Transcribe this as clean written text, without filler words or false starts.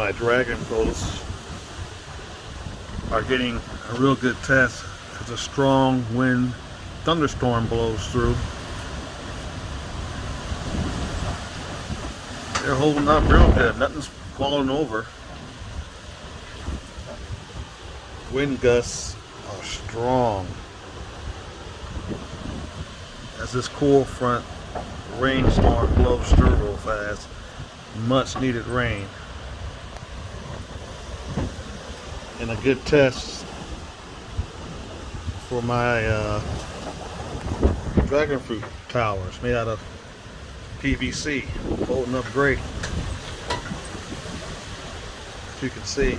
my dragon posts are getting a real good test as a strong wind thunderstorm blows through. They're holding up real good. Nothing's falling over. Wind gusts are strong as this cool front rainstorm blows through real fast. Much needed rain. And a good test for my dragon fruit towers made out of PVC, holding up great. As you can see,